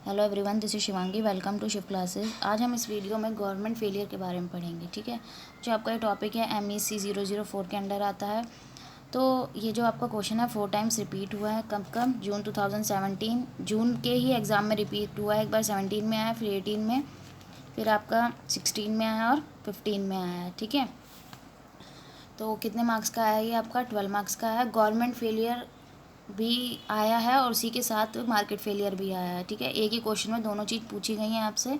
Hello everyone, this is Shivangi. Welcome to Shiv classes. आज हम इस वीडियो में गवर्नमेंट फेलियर के बारे में पढ़ेंगे। ठीक है, जो आपका ये टॉपिक है MEC 004 के अंडर आता है। तो ये जो आपका क्वेश्चन है 4 टाइम्स रिपीट हुआ है। कब कब? जून 2017, जून के ही एग्ज़ाम में रिपीट हुआ है। एक बार 17 में आया, फिर 18 में, फिर आपका 16 में आया और 15 में आया है। ठीक है, तो कितने मार्क्स का आया? ये आपका 12 मार्क्स का है। गवर्नमेंट फेलियर भी आया है और उसी के साथ मार्केट फेलियर भी आया है। ठीक है, एक ही क्वेश्चन में दोनों चीज़ पूछी गई हैं आपसे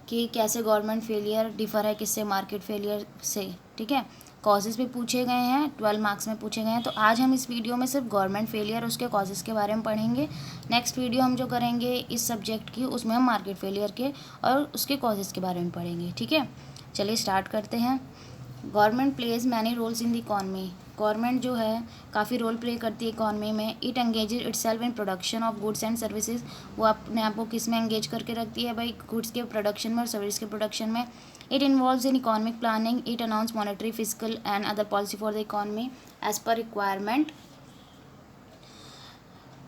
कि कैसे गवर्नमेंट फेलियर डिफर है किससे, मार्केट फेलियर से। ठीक है, कॉजेज़ भी पूछे गए हैं, 12 मार्क्स में पूछे गए हैं। तो आज हम इस वीडियो में सिर्फ गवर्नमेंट फेलियर उसके कॉजेज़ के बारे में पढ़ेंगे। नेक्स्ट वीडियो हम जो करेंगे इस सब्जेक्ट की, उसमें हम मार्केट फेलियर के और उसके कॉजेज़ के बारे में पढ़ेंगे। ठीक है, चलिए स्टार्ट करते हैं। Government plays many roles in the economy. Government जो है काफ़ी रोल प्ले करती है इकॉनमी में। It engages itself in production of goods and services. वो अपने आप को किस में एंगेज करके रखती है भाई? गुड्स के प्रोडक्शन में और सर्विस के प्रोडक्शन में। It involves in economic planning. It announce monetary, physical and other policy for the economy as per requirement.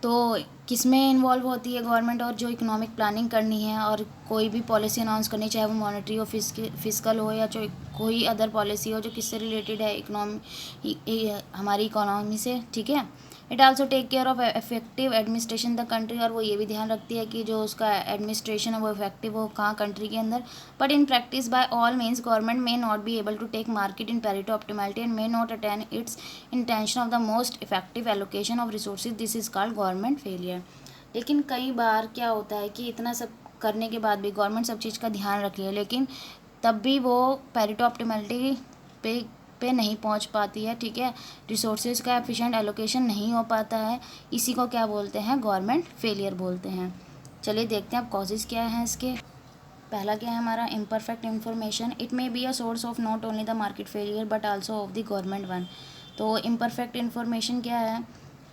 तो किस में इन्वॉल्व होती है गवर्नमेंट? और जो इकोनॉमिक प्लानिंग करनी है और कोई भी पॉलिसी अनाउंस करनी, चाहे वो मॉनेटरी हो, फिजिकल हो, या जो कोई अदर पॉलिसी हो जो किससे रिलेटेड है, इकोनॉमी, हमारी इकोनॉमी से। ठीक है, it also take care of effective administration the country. और वो ये भी ध्यान रखती है कि जो उसका एडमिनिस्ट्रेशन है वो इफेक्टिव हो कहाँ, कंट्री के अंदर। But in practice by all means government may not be able to take market in parity optimality and may not attain its intention of the most effective allocation of resources. This is called government failure. लेकिन कई बार क्या होता है कि इतना सब करने के बाद भी गवर्नमेंट सब चीज़ का ध्यान रख रही है, लेकिन तब भी वो पैरिटी ऑप्टिमैलिटी पे नहीं पहुंच पाती है। ठीक है, रिसोर्सेज का एफिशिएंट एलोकेशन नहीं हो पाता है। इसी को क्या बोलते हैं? गवर्नमेंट फेलियर बोलते हैं। चलिए देखते हैं अब कॉजेज़ क्या हैं इसके। पहला क्या है हमारा? Imperfect information. It may be a source of not only the market failure but also of the government one. तो इम्परफेक्ट इन्फॉर्मेशन क्या है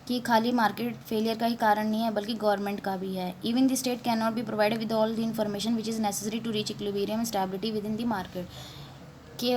कि खाली मार्केट फेलियर का ही कारण नहीं है बल्कि गवर्नमेंट का भी है। Even the state can not be provided with all the information which is necessary to reach equilibrium stability within the market. कि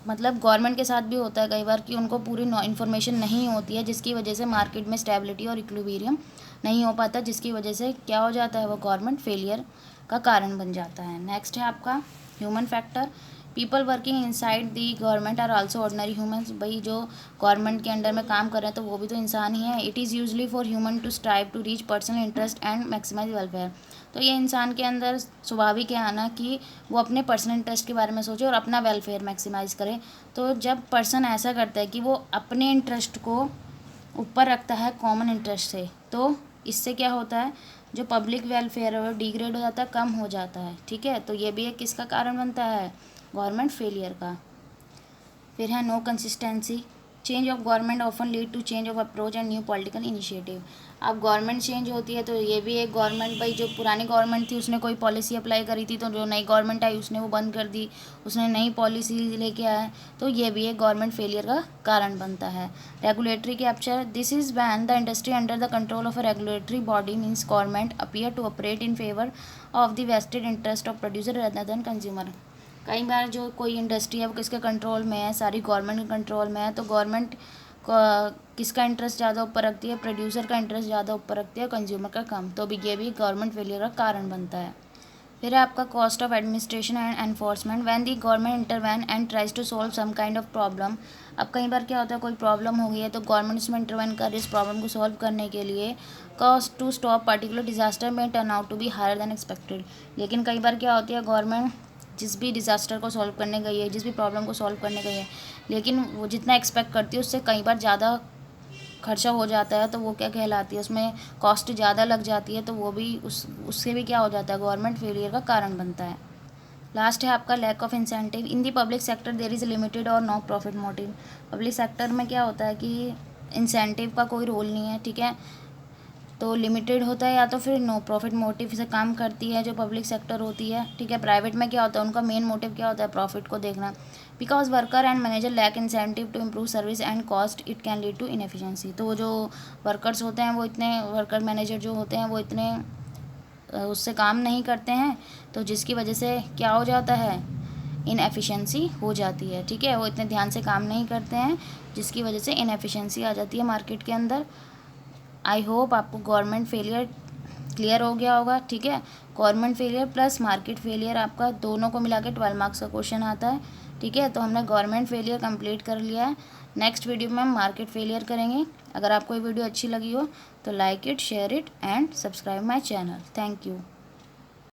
मतलब गवर्नमेंट के साथ भी होता है कई बार कि उनको पूरी इन्फॉर्मेशन नहीं होती है, जिसकी वजह से मार्केट में स्टेबिलिटी और इक्विलिब्रियम नहीं हो पाता, जिसकी वजह से क्या हो जाता है? वो गवर्नमेंट फेलियर का कारण बन जाता है। नेक्स्ट है आपका human factor. People working inside the government are also ordinary humans. भाई जो गवर्नमेंट के अंडर में काम कर रहे हैं तो वो भी तो इंसान ही है। It is usually for human to strive to reach personal interest and maximise welfare. तो ये इंसान के अंदर स्वाभाविक है आना कि वो अपने पर्सनल इंटरेस्ट के बारे में सोचे और अपना वेलफेयर मैक्सिमाइज़ करे। तो जब पर्सन ऐसा करता है कि वो अपने इंटरेस्ट को ऊपर रखता है कॉमन इंटरेस्ट से, तो इससे क्या होता है? जो पब्लिक वेलफेयर है वो डिग्रेड हो जाता है, कम हो जाता है। ठीक है, तो ये भी एक किसका कारण बनता है? गवर्नमेंट फेलियर का। फिर है no consistency. Change of government often lead to change of approach and new political initiative. अब गवर्नमेंट चेंज होती है तो ये भी एक गवर्नमेंट, भाई जो पुरानी गवर्नमेंट थी उसने कोई पॉलिसी अप्लाई करी थी, तो जो नई गवर्नमेंट आई उसने वो बंद कर दी, उसने नई पॉलिसी लेके आया, तो ये भी एक गवर्नमेंट फेलियर का कारण बनता है। Regulatory capture. This is when the industry under the control of a regulatory body means government appear to operate in favour of the vested interest of producer rather than consumer. कई बार जो कोई industry है वो किसके control में है? सारी गवर्नमेंट के कंट्रोल में है। तो गवर्नमेंट किसका इंटरेस्ट ज़्यादा ऊपर रखती है? प्रोड्यूसर का इंटरेस्ट ज़्यादा ऊपर रखती है, कंज्यूमर का कम। तो भी ये भी गवर्नमेंट फेलियर का कारण बनता है। फिर है आपका cost of administration and enforcement. When the government intervene and tries to solve some kind of problem. अब कई बार क्या होता है, कोई प्रॉब्लम हो गई है तो गवर्नमेंट इसमें इंटरवेन कर इस प्रॉब्लम को सॉल्व करने के लिए। Cost to stop particular disaster में turn out to be higher than expected. लेकिन कई बार क्या होती है, गवर्नमेंट जिस भी डिज़ास्टर को सॉल्व करने गई है, जिस भी प्रॉब्लम को सॉल्व करने गई है, लेकिन वो जितना एक्सपेक्ट करती है उससे कई बार ज़्यादा खर्चा हो जाता है, तो वो क्या कहलाती है? उसमें कॉस्ट ज़्यादा लग जाती है, तो वो भी उससे भी क्या हो जाता है? गवर्नमेंट फेलियर का कारण बनता है। लास्ट है आपका lack of incentive. In the public sector there is limited और no profit motive. Public sector में क्या होता है कि इंसेंटिव का कोई रोल नहीं है। ठीक है, तो लिमिटेड होता है या तो फिर नो प्रॉफिट मोटिव से काम करती है जो पब्लिक सेक्टर होती है। ठीक है, प्राइवेट में क्या होता है? उनका मेन मोटिव क्या होता है? प्रॉफिट को देखना। Because worker and manager lack incentive to improve service and cost, it can lead to inefficiency. तो वो जो वर्कर्स होते हैं वो इतने, वर्कर मैनेजर जो होते हैं वो इतने उससे काम नहीं करते हैं, तो जिसकी वजह से क्या हो जाता है? इनएफिशिएंसी हो जाती है। ठीक है, वो इतने ध्यान से काम नहीं करते हैं, जिसकी वजह से इनएफिशिएंसी आ जाती है मार्केट के अंदर। आई होप आपको गवर्नमेंट फेलियर क्लियर हो गया होगा, ठीक है। Government failure plus market failure आपका दोनों को मिला के 12 मार्क्स का क्वेश्चन आता है, ठीक है। तो हमने गवर्नमेंट फेलियर कंप्लीट कर लिया है। नेक्स्ट वीडियो में हम मार्केट फेलियर करेंगे। अगर आपको ये वीडियो अच्छी लगी हो तो like it, share it and subscribe my channel. Thank you.